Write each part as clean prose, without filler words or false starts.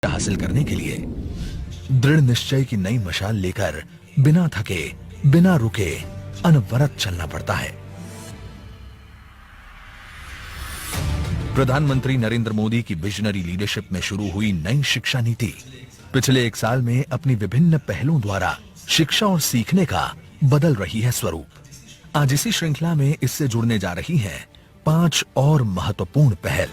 हासिल करने के लिए दृढ़ निश्चय की नई मशाल लेकर बिना थके, बिना रुके अनवरत चलना पड़ता है। प्रधानमंत्री नरेंद्र मोदी की विजनरी लीडरशिप में शुरू हुई नई शिक्षा नीति पिछले 1 साल में अपनी विभिन्न पहलों द्वारा शिक्षा और सीखने का बदल रही है स्वरूप। आज इसी श्रृंखला में इससे जुड़ने जा रही हैं 5 और महत्वपूर्ण पहल।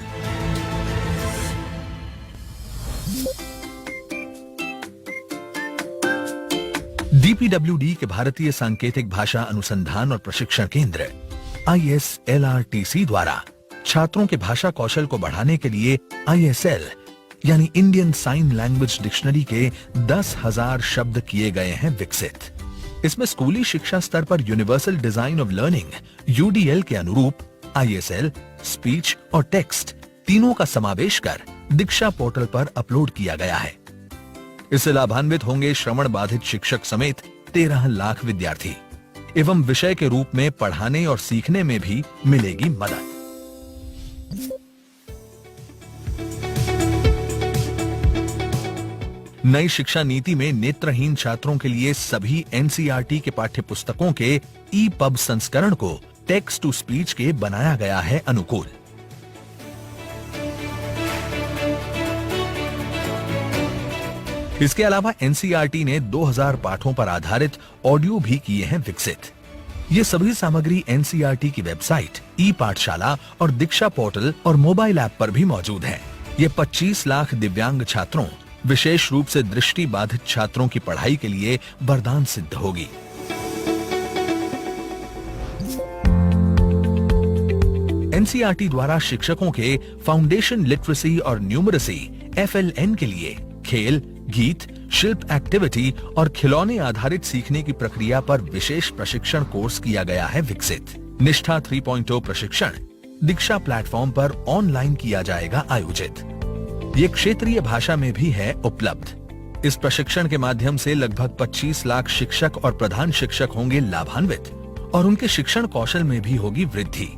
डीपीडब्ल्यूडी के भारतीय सांकेतिक भाषा अनुसंधान और प्रशिक्षण केंद्र ISLRTC द्वारा छात्रों के भाषा कौशल को बढ़ाने के लिए ISL यानी इंडियन साइन लैंग्वेज डिक्शनरी के 10,000 शब्द किए गए हैं विकसित। इसमें स्कूली शिक्षा स्तर पर universal design of learning UDL के अनुरूप ISL, स्पीच और टेक्स्ट तीनों का समावेश कर दीक्षा पोर्टल पर अपलोड किया गया है। इससे लाभान्वित होंगे श्रवण बाधित शिक्षक समेत 13 लाख विद्यार्थी एवं विषय के रूप में पढ़ाने और सीखने में भी मिलेगी मदद। नई शिक्षा नीति में नेत्रहीन छात्रों के लिए सभी NCERT के पाठ्य पुस्तकों के EPUB संस्करण को टेक्स्ट टू स्पीच के बनाया गया है अनुकूल। इसके अलावा NCERT ने 2000 पाठों पर आधारित ऑडियो भी किए हैं विकसित। ये सभी सामग्री NCERT की वेबसाइट, ई-पाठशाला और दीक्षा पोर्टल और मोबाइल ऐप पर भी मौजूद है। ये 25 लाख दिव्यांग छात्रों, विशेष रूप से दृष्टि बाधित छात्रों की पढ़ाई के लिए वरदान सिद्ध होगी। NCERT द्वारा शिक्षकों के फाउंडेशन लिटरेसी और न्यूमरेसी FLN के लिए खेल, गीत, शिल्प एक्टिविटी और खिलौने आधारित सीखने की प्रक्रिया पर विशेष प्रशिक्षण कोर्स किया गया है विकसित। निष्ठा 3.0 प्रशिक्षण दीक्षा प्लेटफॉर्म पर ऑनलाइन किया जाएगा आयोजित। ये क्षेत्रीय भाषा में भी है उपलब्ध। इस प्रशिक्षण के माध्यम से लगभग 25 लाख शिक्षक और प्रधान शिक्षक होंगे लाभान्वित और उनके शिक्षण कौशल में भी होगी वृद्धि।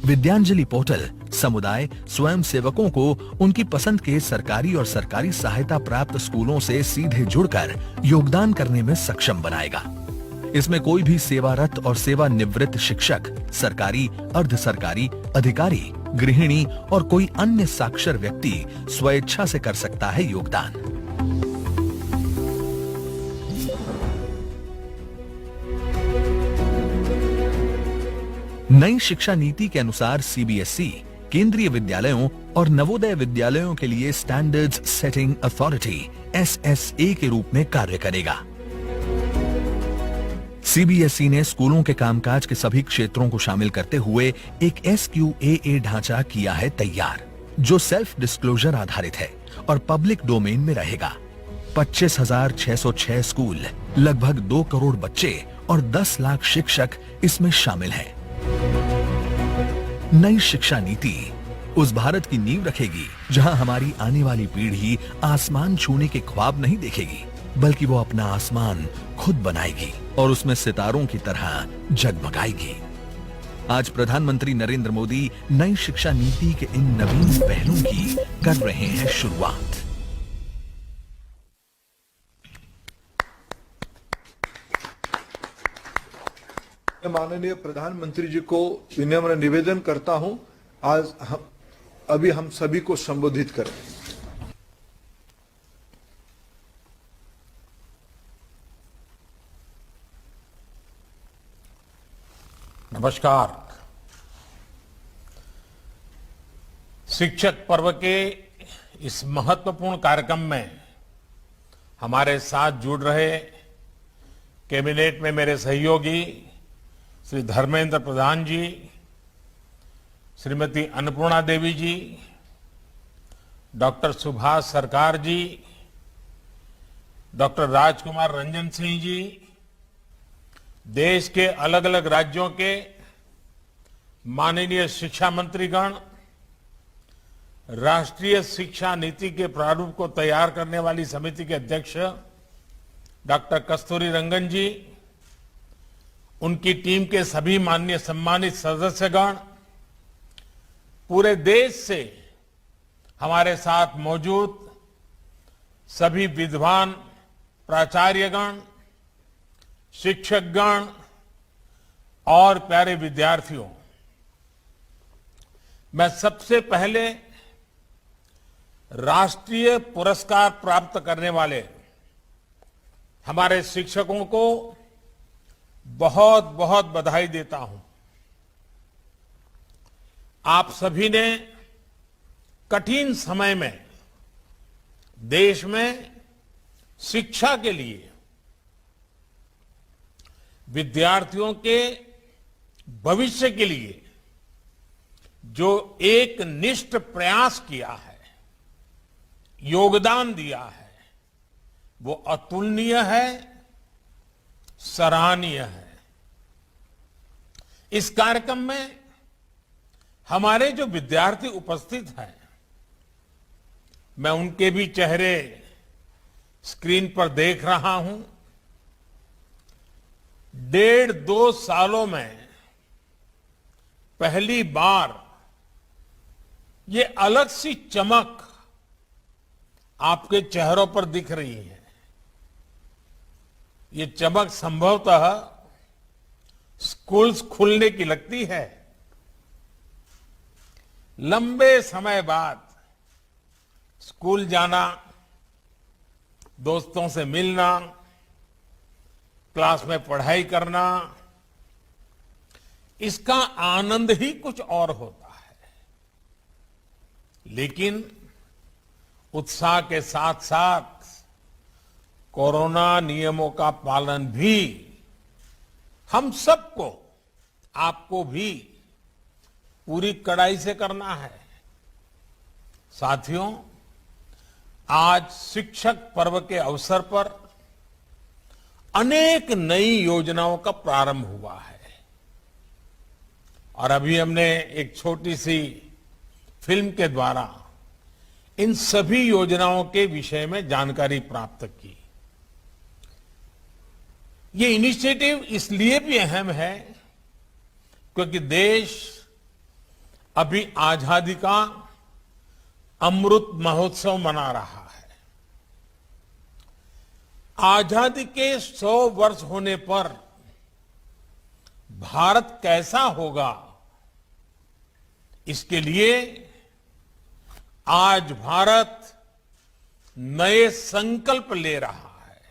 विद्यांजलि पोर्टल समुदाय स्वयं सेवकों को उनकी पसंद के सरकारी और सरकारी सहायता प्राप्त स्कूलों से सीधे जुड़कर योगदान करने में सक्षम बनाएगा। इसमें कोई भी सेवारत और सेवानिवृत्त शिक्षक, सरकारी, अर्ध सरकारी, अधिकारी, गृहिणी और कोई अन्य साक्षर व्यक्ति स्वेच्छा से कर सकता है योगदान। नई शिक्षा नीति के अनुसार CBSE केंद्रीय विद्यालयों और नवोदय विद्यालयों के लिए स्टैंडर्ड्स सेटिंग अथॉरिटी SSA के रूप में कार्य करेगा। CBSE ने स्कूलों के कामकाज के सभी क्षेत्रों को शामिल करते हुए एक SQAA ढांचा किया है तैयार, जो सेल्फ डिस्क्लोजर आधारित है और पब्लिक डोमेन में रहेगा। 25,606 स्कूल, लगभग 2 करोड़ बच्चे और 10 लाख शिक्षक इसमें शामिल हैं। नई शिक्षा नीति उस भारत की नींव रखेगी जहां हमारी आने वाली पीढ़ी आसमान छूने के ख्वाब नहीं देखेगी, बल्कि वो अपना आसमान खुद बनाएगी और उसमें सितारों की तरह जगमगाएगी। आज प्रधानमंत्री नरेंद्र मोदी नई शिक्षा नीति के इन नवीन पहलों की कर रहे हैं शुरुआत। माननीय प्रधानमंत्री जी को विनम्र निवेदन करता हूं, आज अभी हम सभी को संबोधित करें। नमस्कार। शिक्षक पर्व के इस महत्वपूर्ण कार्यक्रम में हमारे साथ जुड़ रहे कैबिनेट में मेरे सहयोगी श्री धर्मेंद्र प्रधान जी, श्रीमती अन्नपूर्णा देवी जी, डॉक्टर सुभाष सरकार जी, डॉक्टर राजकुमार रंजन सिंह जी, देश के अलग अलग राज्यों के माननीय शिक्षा मंत्रीगण, राष्ट्रीय शिक्षा नीति के प्रारूप को तैयार करने वाली समिति के अध्यक्ष डॉक्टर कस्तूरी रंगन जी, उनकी टीम के सभी माननीय सम्मानित सदस्यगण, पूरे देश से हमारे साथ मौजूद सभी विद्वान प्राचार्यगण, शिक्षकगण और प्यारे विद्यार्थियों, मैं सबसे पहले राष्ट्रीय पुरस्कार प्राप्त करने वाले हमारे शिक्षकों को बहुत बहुत बधाई देता हूं। आप सभी ने कठिन समय में देश में शिक्षा के लिए, विद्यार्थियों के भविष्य के लिए जो एक निष्ठ प्रयास किया है, योगदान दिया है, वो अतुलनीय है, सराहनीय है। इस कार्यक्रम में हमारे जो विद्यार्थी उपस्थित हैं, मैं उनके भी चेहरे स्क्रीन पर देख रहा हूं। 1.5-2 सालों में पहली बार ये अलग सी चमक आपके चेहरों पर दिख रही है। ये चमक संभवतः स्कूल्स खुलने की लगती है। लंबे समय बाद स्कूल जाना, दोस्तों से मिलना, क्लास में पढ़ाई करना, इसका आनंद ही कुछ और होता है। लेकिन उत्साह के साथ साथ कोरोना नियमों का पालन भी हम सबको, आपको भी पूरी कड़ाई से करना है। साथियों, आज शिक्षक पर्व के अवसर पर अनेक नई योजनाओं का प्रारंभ हुआ है और अभी हमने एक छोटी सी फिल्म के द्वारा इन सभी योजनाओं के विषय में जानकारी प्राप्त की। ये इनिशिएटिव इसलिए भी अहम है क्योंकि देश अभी आजादी का अमृत महोत्सव मना रहा है। आजादी के 100 वर्ष होने पर भारत कैसा होगा, इसके लिए आज भारत नए संकल्प ले रहा है।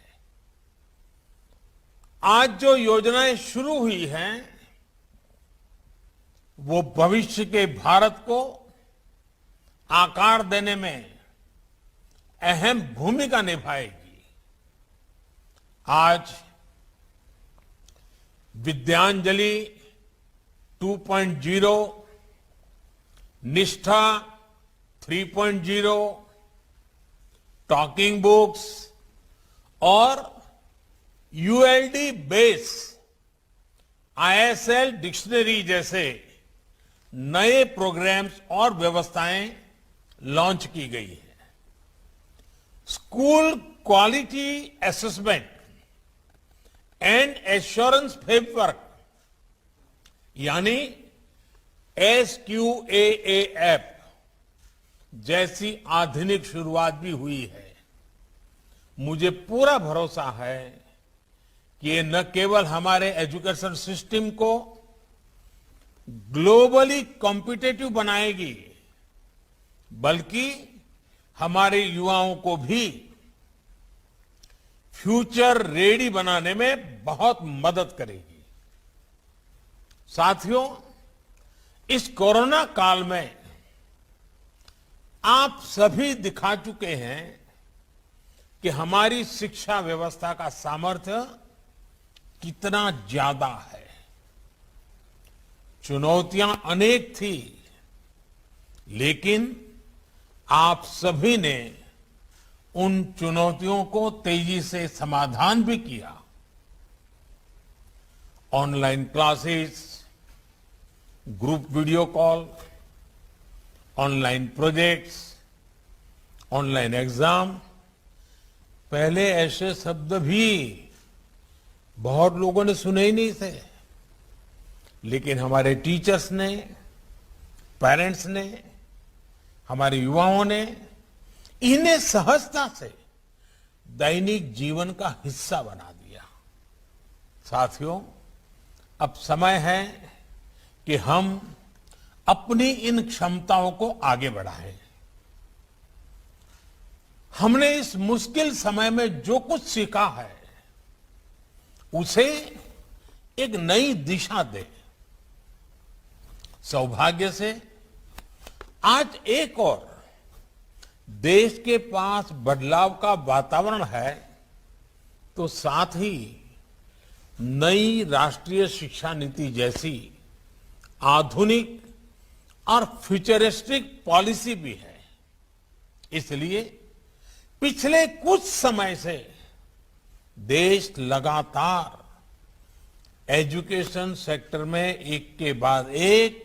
आज जो योजनाएं शुरू हुई हैं, वो भविष्य के भारत को आकार देने में अहम भूमिका निभाएगी। आज विद्यांजलि 2.0, निष्ठा 3.0, टॉकिंग बुक्स और यूएलडी बेस आईएसएल डिक्शनरी जैसे नए प्रोग्राम्स और व्यवस्थाएं लॉन्च की गई है। School quality assessment and assurance framework यानी SQAAF जैसी आधुनिक शुरुआत भी हुई है। मुझे पूरा भरोसा है कि ये न केवल हमारे एजुकेशन सिस्टम को ग्लोबली कॉम्पिटिटिव बनाएगी, बल्कि हमारे युवाओं को भी फ्यूचर रेडी बनाने में बहुत मदद करेगी। साथियों, इस कोरोना काल में आप सभी दिखा चुके हैं कि हमारी शिक्षा व्यवस्था का सामर्थ्य कितना ज्यादा है। चुनौतियां अनेक थी, लेकिन आप सभी ने उन चुनौतियों को तेजी से समाधान भी किया। Online classes, group video call, online projects, online exam, पहले ऐसे शब्द भी बहुत लोगों ने सुने ही नहीं थे, लेकिन हमारे टीचर्स ने पेरेंट्स ने, हमारे युवाओं ने इन्हें सहजता से दैनिक जीवन का हिस्सा बना दिया। साथियों, अब समय है कि हम अपनी इन क्षमताओं को आगे बढ़ाएं। हमने इस मुश्किल समय में जो कुछ सीखा है उसे एक नई दिशा दे। सौभाग्य से आज एक और देश के पास बदलाव का वातावरण है, तो साथ ही नई राष्ट्रीय शिक्षा नीति जैसी आधुनिक और फ्यूचरिस्टिक पॉलिसी भी है। इसलिए पिछले कुछ समय से देश लगातार एजुकेशन सेक्टर में एक के बाद एक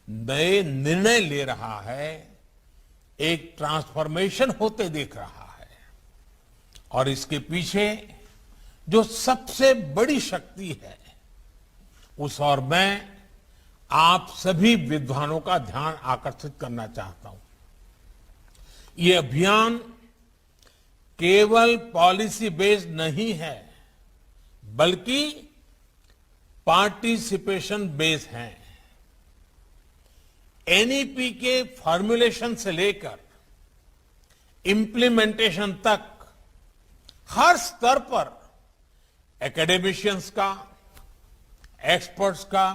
नए निर्णय ले रहा है, एक ट्रांसफॉर्मेशन होते देख रहा है। और इसके पीछे जो सबसे बड़ी शक्ति है, उस और मैं आप सभी विद्वानों का ध्यान आकर्षित करना चाहता हूं। ये अभियान केवल पॉलिसी बेस्ड नहीं है, बल्कि पार्टिसिपेशन बेस्ड है। एनईपी के फॉर्मुलेशन से लेकर इंप्लीमेंटेशन तक हर स्तर पर एकेडमिशियंस का, एक्सपर्ट्स का,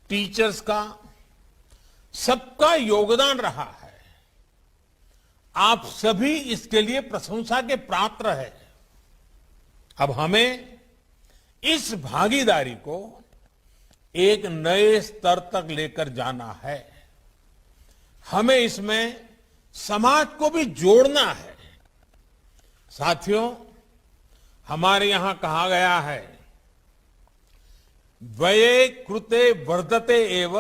टीचर्स का, सबका योगदान रहा है। आप सभी इसके लिए प्रशंसा के पात्र हैं। अब हमें इस भागीदारी को एक नए स्तर तक लेकर जाना है। हमें इसमें समाज को भी जोड़ना है। साथियों, हमारे यहां कहा गया है, व्यये कृते वर्धते एव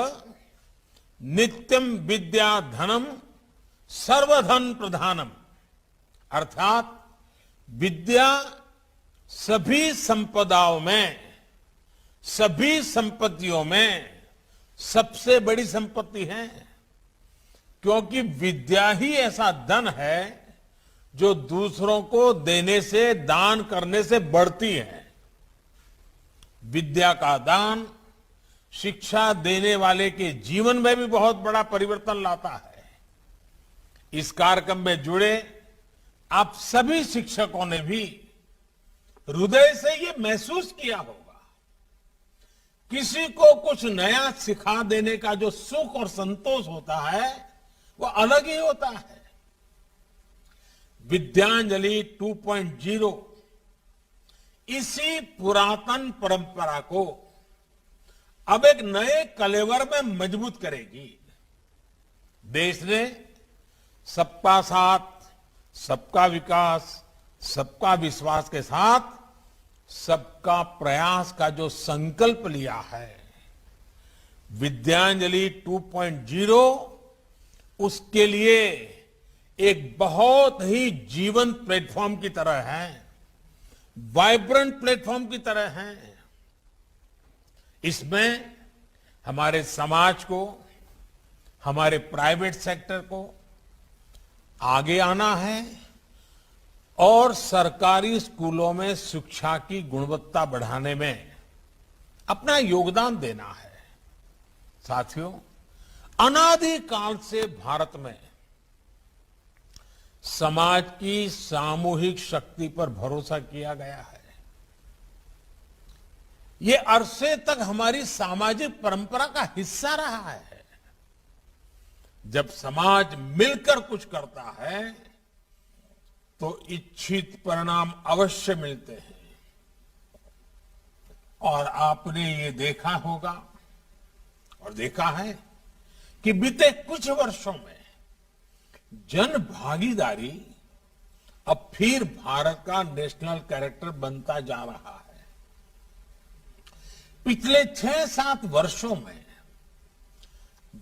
नित्यम विद्या धनम सर्वधन प्रधानम। अर्थात विद्या सभी संपदाओं में, सभी संपत्तियों में सबसे बड़ी संपत्ति है, क्योंकि विद्या ही ऐसा धन है जो दूसरों को देने से, दान करने से बढ़ती है। विद्या का दान शिक्षा देने वाले के जीवन में भी बहुत बड़ा परिवर्तन लाता है। इस कार्यक्रम में जुड़े आप सभी शिक्षकों ने भी हृदय से ये महसूस किया होगा। किसी को कुछ नया सिखा देने का जो सुख और संतोष होता है, वो अलग ही होता है। विद्यांजलि 2.0 इसी पुरातन परंपरा को अब एक नए कलेवर में मजबूत करेगी। देश ने सबका साथ, सबका विकास, सबका विश्वास के साथ सबका प्रयास का जो संकल्प लिया है, विद्यांजलि 2.0 उसके लिए एक बहुत ही जीवंत प्लेटफॉर्म की तरह है, वाइब्रेंट प्लेटफॉर्म की तरह है। इसमें हमारे समाज को, हमारे प्राइवेट सेक्टर को आगे आना है और सरकारी स्कूलों में शिक्षा की गुणवत्ता बढ़ाने में अपना योगदान देना है। साथियों, अनादिकाल से भारत में समाज की सामूहिक शक्ति पर भरोसा किया गया है। ये अरसे तक हमारी सामाजिक परंपरा का हिस्सा रहा है। जब समाज मिलकर कुछ करता है तो इच्छित परिणाम अवश्य मिलते हैं। और आपने ये देखा होगा और देखा है कि बीते कुछ वर्षों में जन भागीदारी अब फिर भारत का नेशनल कैरेक्टर बनता जा रहा है। पिछले 6-7 वर्षों में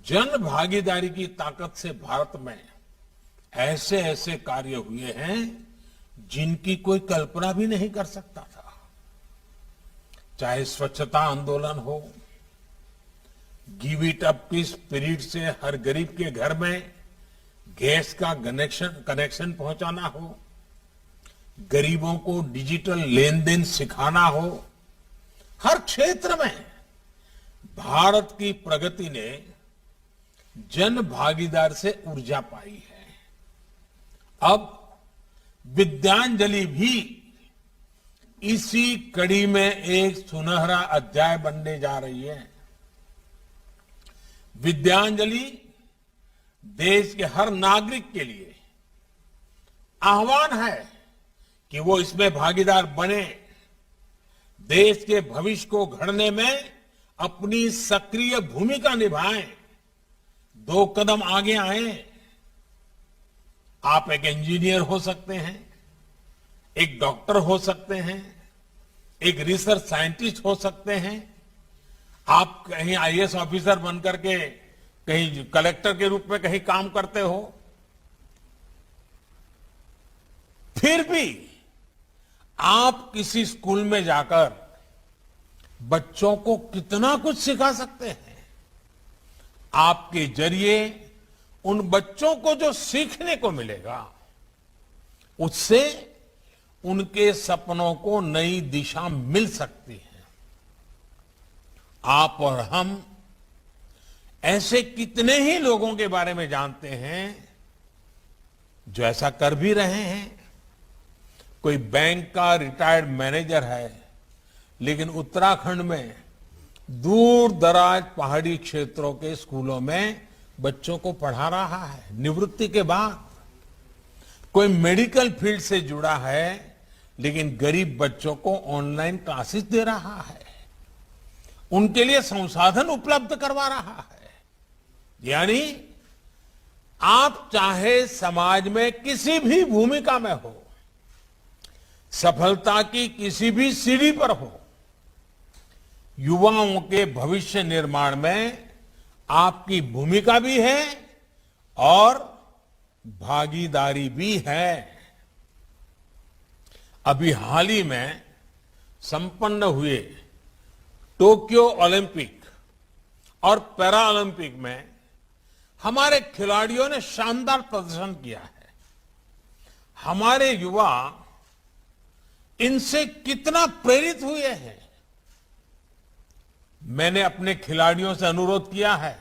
जन भागीदारी की ताकत से भारत में ऐसे ऐसे कार्य हुए हैं जिनकी कोई कल्पना भी नहीं कर सकता था। चाहे स्वच्छता आंदोलन हो, गिव इट अप की स्पिरिट से हर गरीब के घर में गैस का कनेक्शन पहुंचाना हो, गरीबों को डिजिटल लेन देन सिखाना हो, हर क्षेत्र में भारत की प्रगति ने जन भागीदार से ऊर्जा पाई है। अब विद्यांजलि भी इसी कड़ी में एक सुनहरा अध्याय बनने जा रही है। विद्यांजलि देश के हर नागरिक के लिए आह्वान है कि वो इसमें भागीदार बने, देश के भविष्य को गढ़ने में अपनी सक्रिय भूमिका निभाएं, 2 कदम आगे आएं। आप एक इंजीनियर हो सकते हैं, एक डॉक्टर हो सकते हैं, एक रिसर्च साइंटिस्ट हो सकते हैं, आप कहीं आईएएस ऑफिसर बनकर के कहीं कलेक्टर के रूप में कहीं काम करते हो, फिर भी आप किसी स्कूल में जाकर बच्चों को कितना कुछ सिखा सकते हैं। आपके जरिए उन बच्चों को जो सीखने को मिलेगा, उससे उनके सपनों को नई दिशा मिल सकती है। आप और हम ऐसे कितने ही लोगों के बारे में जानते हैं जो ऐसा कर भी रहे हैं। कोई बैंक का रिटायर्ड मैनेजर है, लेकिन उत्तराखंड में दूर दराज पहाड़ी क्षेत्रों के स्कूलों में बच्चों को पढ़ा रहा है निवृत्ति के बाद। कोई मेडिकल फील्ड से जुड़ा है, लेकिन गरीब बच्चों को ऑनलाइन क्लासेस दे रहा है, उनके लिए संसाधन उपलब्ध करवा रहा है। यानी आप चाहे समाज में किसी भी भूमिका में हो, सफलता की किसी भी सीढ़ी पर हो, युवाओं के भविष्य निर्माण में आपकी भूमिका भी है और भागीदारी भी है। अभी हाल ही में संपन्न हुए टोक्यो ओलंपिक और पैरा ओलंपिक में हमारे खिलाड़ियों ने शानदार प्रदर्शन किया है। हमारे युवा इनसे कितना प्रेरित हुए हैं। मैंने अपने खिलाड़ियों से अनुरोध किया है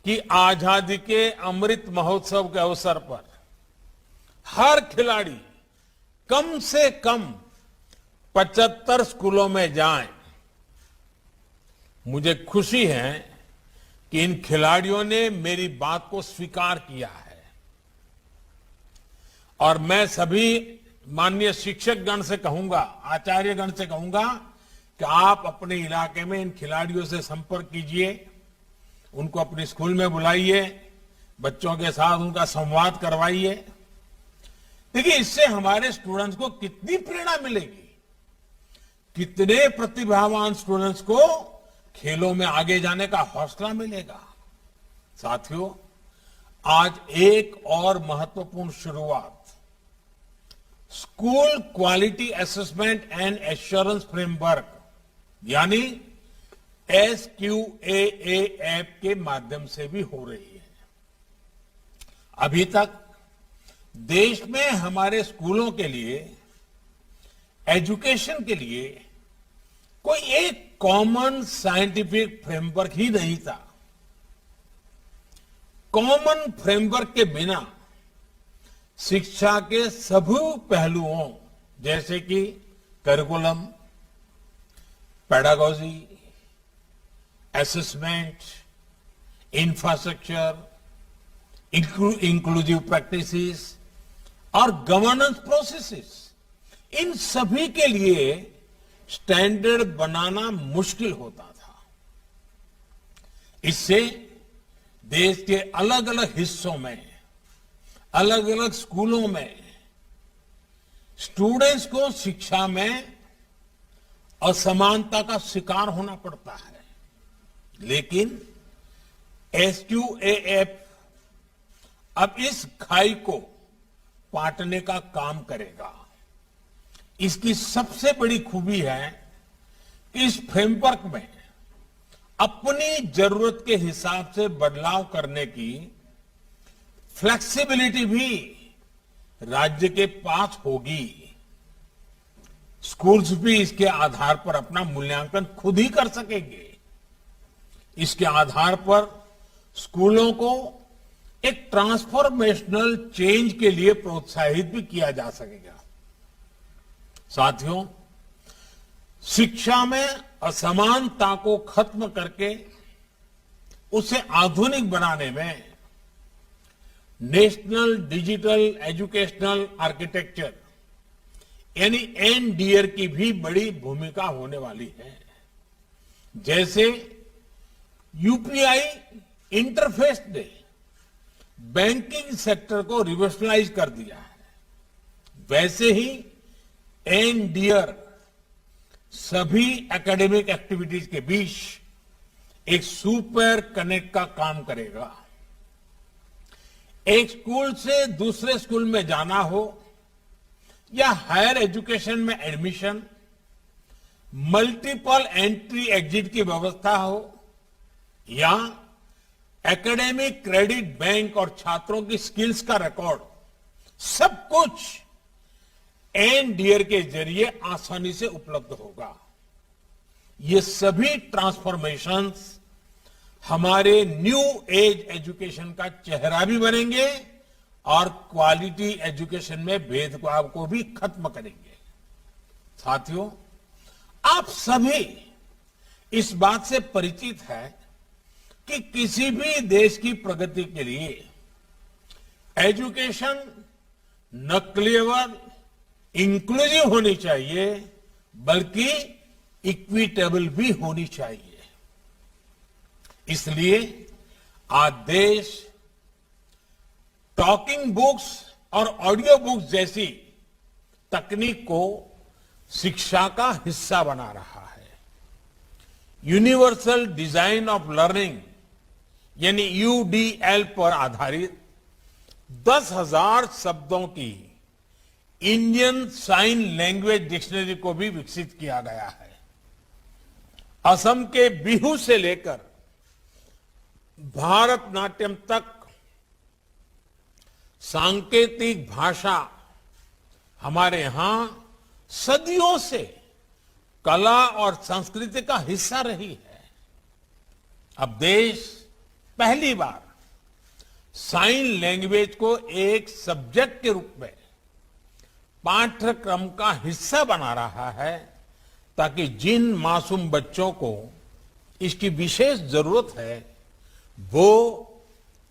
कि आजादी के अमृत महोत्सव के अवसर पर हर खिलाड़ी कम से कम 75 स्कूलों में जाएं। मुझे खुशी है कि इन खिलाड़ियों ने मेरी बात को स्वीकार किया है और मैं सभी माननीय शिक्षक गण से कहूंगा, आचार्य गण से कहूंगा कि आप अपने इलाके में इन खिलाड़ियों से संपर्क कीजिए, उनको अपने स्कूल में बुलाइए, बच्चों के साथ उनका संवाद करवाइए। देखिए, इससे हमारे स्टूडेंट्स को कितनी प्रेरणा मिलेगी, कितने प्रतिभावान स्टूडेंट्स को खेलों में आगे जाने का हौसला मिलेगा। साथियों, आज एक और महत्वपूर्ण शुरुआत school quality assessment and assurance framework यानी SQAAF के माध्यम से भी हो रही है। अभी तक देश में हमारे स्कूलों के लिए, एजुकेशन के लिए कोई एक कॉमन साइंटिफिक फ्रेमवर्क ही नहीं था। कॉमन फ्रेमवर्क के बिना शिक्षा के सभी पहलुओं जैसे कि curriculum, pedagogy, assessment, infrastructure, inclusive practices और गवर्नेंस प्रोसेसेस, इन सभी के लिए स्टैंडर्ड बनाना मुश्किल होता था। इससे देश के अलग अलग हिस्सों में, अलग अलग स्कूलों में स्टूडेंट्स को शिक्षा में असमानता का शिकार होना पड़ता है। लेकिन SQAF अब इस खाई को पाटने का काम करेगा। इसकी सबसे बड़ी खूबी है कि इस फ्रेमवर्क में अपनी जरूरत के हिसाब से बदलाव करने की फ्लेक्सिबिलिटी भी राज्य के पास होगी। स्कूल्स भी इसके आधार पर अपना मूल्यांकन खुद ही कर सकेंगे। इसके आधार पर स्कूलों को एक ट्रांसफॉर्मेशनल चेंज के लिए प्रोत्साहित भी किया जा सकेगा। साथियों, शिक्षा में असमानता को खत्म करके उसे आधुनिक बनाने में नेशनल डिजिटल एजुकेशनल आर्किटेक्चर यानी एनडीआर की भी बड़ी भूमिका होने वाली है। जैसे यूपीआई इंटरफेस ने बैंकिंग सेक्टर को रिवोल्यूशनाइज कर दिया है, वैसे ही एनडीआर सभी एकेडमिक एक्टिविटीज के बीच एक सुपर कनेक्ट का काम करेगा। एक स्कूल से दूसरे स्कूल में जाना हो या हायर एजुकेशन में एडमिशन, मल्टीपल एंट्री एग्जिट की व्यवस्था हो या एकेडमिक क्रेडिट बैंक और छात्रों की स्किल्स का रिकॉर्ड, सब कुछ एनडीआर के जरिए आसानी से उपलब्ध होगा। ये सभी ट्रांसफॉर्मेशंस हमारे न्यू एज एजुकेशन का चेहरा भी बनेंगे और क्वालिटी एजुकेशन में भेदभाव को भी खत्म करेंगे। साथियों, आप सभी इस बात से परिचित है कि किसी भी देश की प्रगति के लिए एजुकेशन न केवल इंक्लूसिव होनी चाहिए बल्कि इक्विटेबल भी होनी चाहिए। इसलिए आज देश टॉकिंग बुक्स और ऑडियो बुक्स जैसी तकनीक को शिक्षा का हिस्सा बना रहा है। यूनिवर्सल डिजाइन ऑफ लर्निंग यानी यूडीएल पर आधारित 10,000 शब्दों की इंडियन साइन लैंग्वेज डिक्शनरी को भी विकसित किया गया है। असम के बिहू से लेकर भारतनाट्यम तक सांकेतिक भाषा हमारे यहां सदियों से कला और संस्कृति का हिस्सा रही है। अब देश पहली बार साइन लैंग्वेज को एक सब्जेक्ट के रूप में पाठ्यक्रम का हिस्सा बना रहा है ताकि जिन मासूम बच्चों को इसकी विशेष जरूरत है वो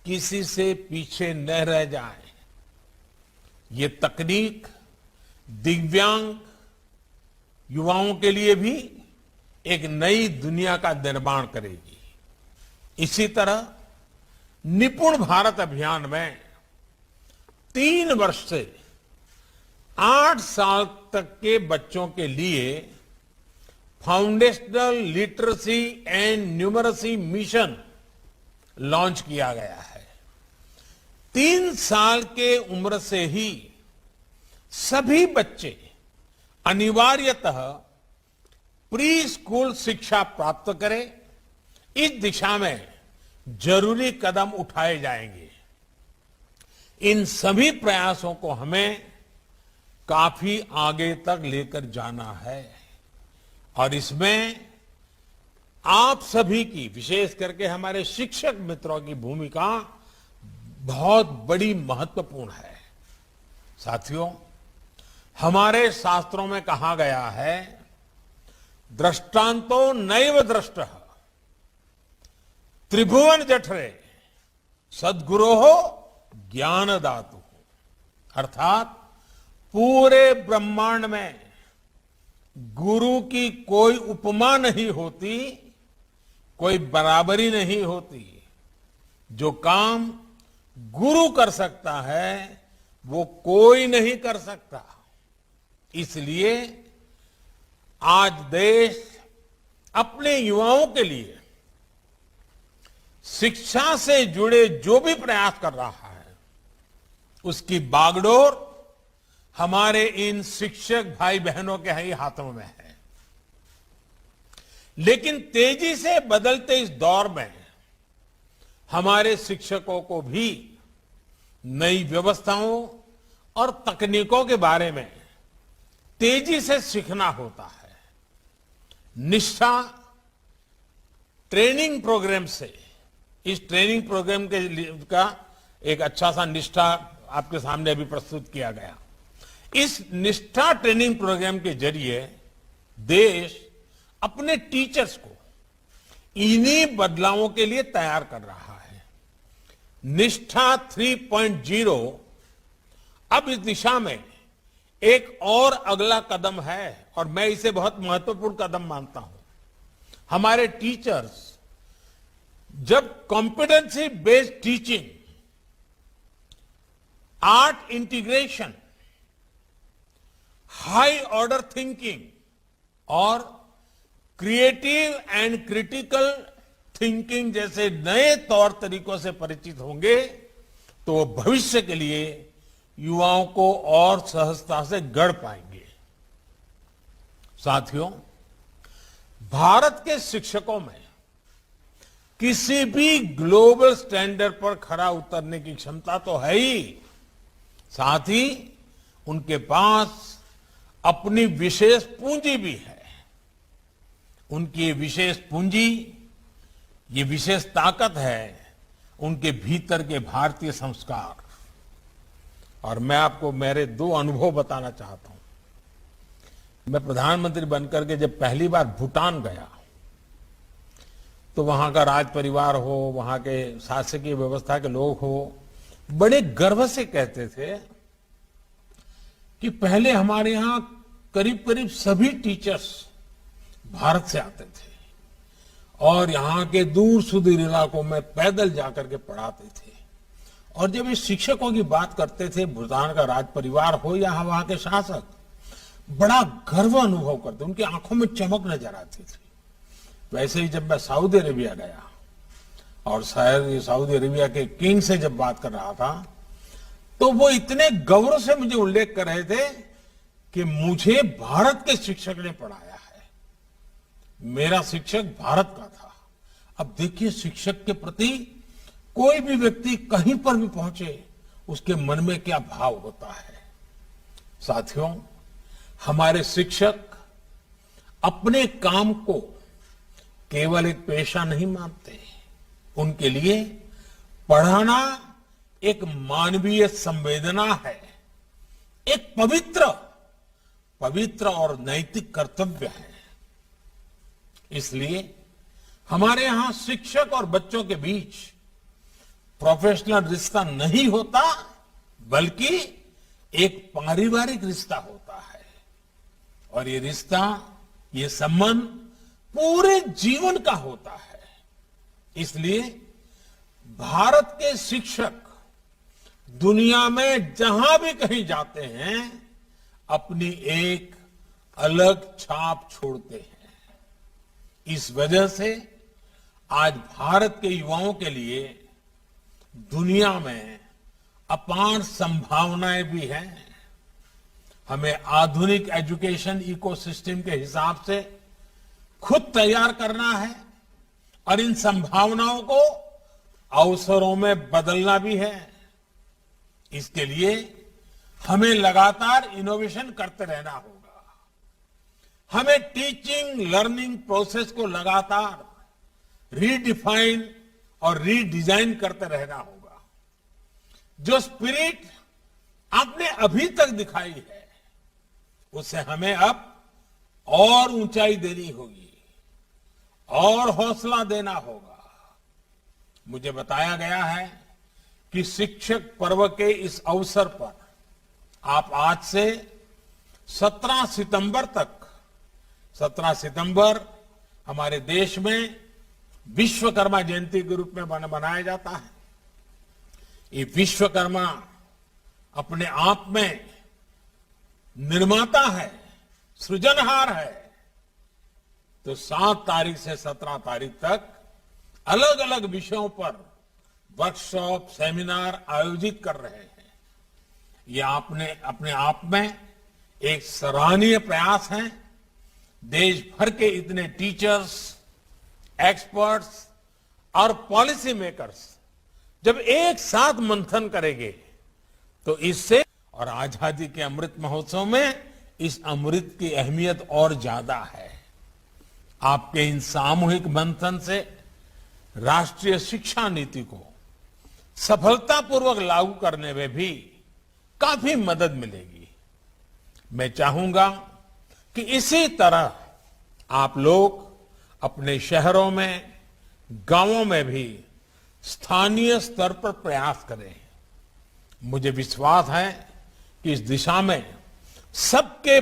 किसी से पीछे न रह जाए। ये तकनीक दिव्यांग युवाओं के लिए भी एक नई दुनिया का निर्माण करेगी। इसी तरह निपुण भारत अभियान में 3 वर्ष से 8 साल तक के बच्चों के लिए foundational literacy and numeracy mission launch किया गया है। 3 साल के उम्र से ही सभी बच्चे अनिवार्यतः प्री स्कूल शिक्षा प्राप्त करें, इस दिशा में जरूरी कदम उठाए जाएंगे। इन सभी प्रयासों को हमें काफी आगे तक लेकर जाना है और इसमें आप सभी की, विशेष करके हमारे शिक्षक मित्रों की भूमिका बहुत बड़ी महत्वपूर्ण है। साथियों, हमारे शास्त्रों में कहा गया है, दृष्टांतो नैव दृष्टः त्रिभुवन जठरे सद्गुरो ज्ञानदातु, अर्थात पूरे ब्रह्मांड में गुरु की कोई उपमा नहीं होती, कोई बराबरी नहीं होती। जो काम गुरु कर सकता है वो कोई नहीं कर सकता। इसलिए आज देश अपने युवाओं के लिए शिक्षा से जुड़े जो भी प्रयास कर रहा है उसकी बागडोर हमारे इन शिक्षक भाई बहनों के ही हाथों में है। लेकिन तेजी से बदलते इस दौर में हमारे शिक्षकों को भी नई व्यवस्थाओं और तकनीकों के बारे में तेजी से सीखना होता है। निष्ठा ट्रेनिंग प्रोग्राम से, इस ट्रेनिंग प्रोग्राम का एक अच्छा सा निष्ठा आपके सामने अभी प्रस्तुत किया गया। इस निष्ठा ट्रेनिंग प्रोग्राम के जरिए देश अपने टीचर्स को इन्हीं बदलावों के लिए तैयार कर रहा है। निष्ठा 3.0 अब इस दिशा में एक और अगला कदम है और मैं इसे बहुत महत्वपूर्ण कदम मानता हूं। हमारे टीचर्स जब competency based teaching, art integration, high order thinking और क्रिएटिव एंड क्रिटिकल थिंकिंग जैसे नए तौर तरीकों से परिचित होंगे तो वो भविष्य के लिए युवाओं को और सहजता से गढ़ पाएंगे। साथियों, भारत के शिक्षकों में किसी भी ग्लोबल स्टैंडर्ड पर खरा उतरने की क्षमता तो है ही, साथ ही उनके पास अपनी विशेष पूंजी भी है। उनकी ये विशेष पूंजी, ये विशेष ताकत है उनके भीतर के भारतीय संस्कार। और मैं आपको मेरे 2 अनुभव बताना चाहता हूं। मैं प्रधानमंत्री बनकर के जब पहली बार भूटान गया तो वहां का राज परिवार हो, वहां के शासकीय व्यवस्था के लोग हो, बड़े गर्व से कहते थे कि पहले हमारे यहां करीब करीब सभी टीचर्स भारत से आते थे और यहां के दूर सुदूर इलाकों में पैदल जाकर के पढ़ाते थे। और जब ये शिक्षकों की बात करते थे, भूटान का राज परिवार हो या वहां के शासक, बड़ा गर्व अनुभव करते, उनकी आंखों में चमक नजर आती थी। वैसे ही जब मैं सऊदी अरेबिया गया और शायद सऊदी अरेबिया के किंग से जब बात कर रहा था तो वो इतने गौरव से मुझे उल्लेख कर रहे थे कि मुझे भारत के शिक्षक ने पढ़ाया है, मेरा शिक्षक भारत का था। अब देखिए, शिक्षक के प्रति कोई भी व्यक्ति कहीं पर भी पहुंचे उसके मन में क्या भाव होता है। साथियों, हमारे शिक्षक अपने काम को केवल एक पेशा नहीं मानते, उनके लिए पढ़ाना एक मानवीय संवेदना है, एक पवित्र और नैतिक कर्तव्य है। इसलिए हमारे यहां शिक्षक और बच्चों के बीच प्रोफेशनल रिश्ता नहीं होता, बल्कि एक पारिवारिक रिश्ता होता है। और ये रिश्ता, ये संबंध पूरे जीवन का होता है। इसलिए भारत के शिक्षक दुनिया में जहां भी कहीं जाते हैं अपनी एक अलग छाप छोड़ते हैं। इस वजह से आज भारत के युवाओं के लिए दुनिया में अपार संभावनाएं भी हैं। हमें आधुनिक एजुकेशन इकोसिस्टम के हिसाब से खुद तैयार करना है और इन संभावनाओं को अवसरों में बदलना भी है। इसके लिए हमें लगातार इनोवेशन करते रहना होगा। हमें टीचिंग लर्निंग प्रोसेस को लगातार रीडिफाइन और रीडिजाइन करते रहना होगा। जो स्पिरिट आपने अभी तक दिखाई है उसे हमें अब और ऊंचाई देनी होगी और हौसला देना होगा। मुझे बताया गया है कि शिक्षक पर्व के इस अवसर पर आप आज से 17 सितंबर तक, 17 सितंबर हमारे देश में विश्वकर्मा जयंती के रूप में मनाया जाता है। ये विश्वकर्मा अपने आप में निर्माता है, सृजनहार है। तो 7 तारीख से 17 तारीख तक अलग अलग विषयों पर वर्कशॉप, सेमिनार आयोजित कर रहे हैं। ये आपने अपने आप में एक सराहनीय प्रयास है। देश भर के इतने टीचर्स, एक्सपर्ट्स और पॉलिसी मेकर्स जब एक साथ मंथन करेंगे तो इससे और आजादी के अमृत महोत्सव में इस अमृत की अहमियत और ज्यादा है। आपके इन सामूहिक मंथन से राष्ट्रीय शिक्षा नीति को सफलतापूर्वक लागू करने में भी काफी मदद मिलेगी। मैं चाहूंगा कि इसी तरह आप लोग अपने शहरों में, गांवों में भी स्थानीय स्तर पर प्रयास करें। मुझे विश्वास है कि इस दिशा में सबके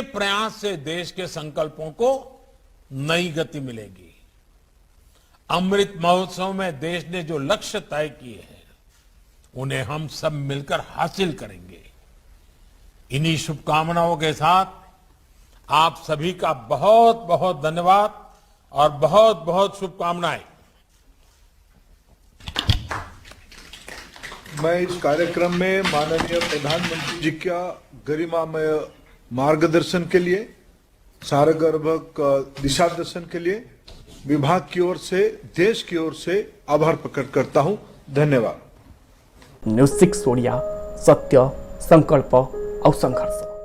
प्रयास से देश के संकल्पों को नई गति मिलेगी। अमृत महोत्सव में देश ने जो लक्ष्य तय किए हैं उन्हें हम सब मिलकर हासिल करेंगे। इन्हीं शुभकामनाओं के साथ आप सभी का बहुत बहुत धन्यवाद और बहुत बहुत शुभकामनाएं। मैं इस कार्यक्रम में माननीय प्रधानमंत्री जी का गरिमामय मार्गदर्शन के लिए, सारगर्भक दिशा दर्शन के लिए विभाग की ओर से, देश की ओर से आभार प्रकट करता हूं। धन्यवाद। न्यूज 6 ओडिया, सत्य, संकल्प और संघर्ष।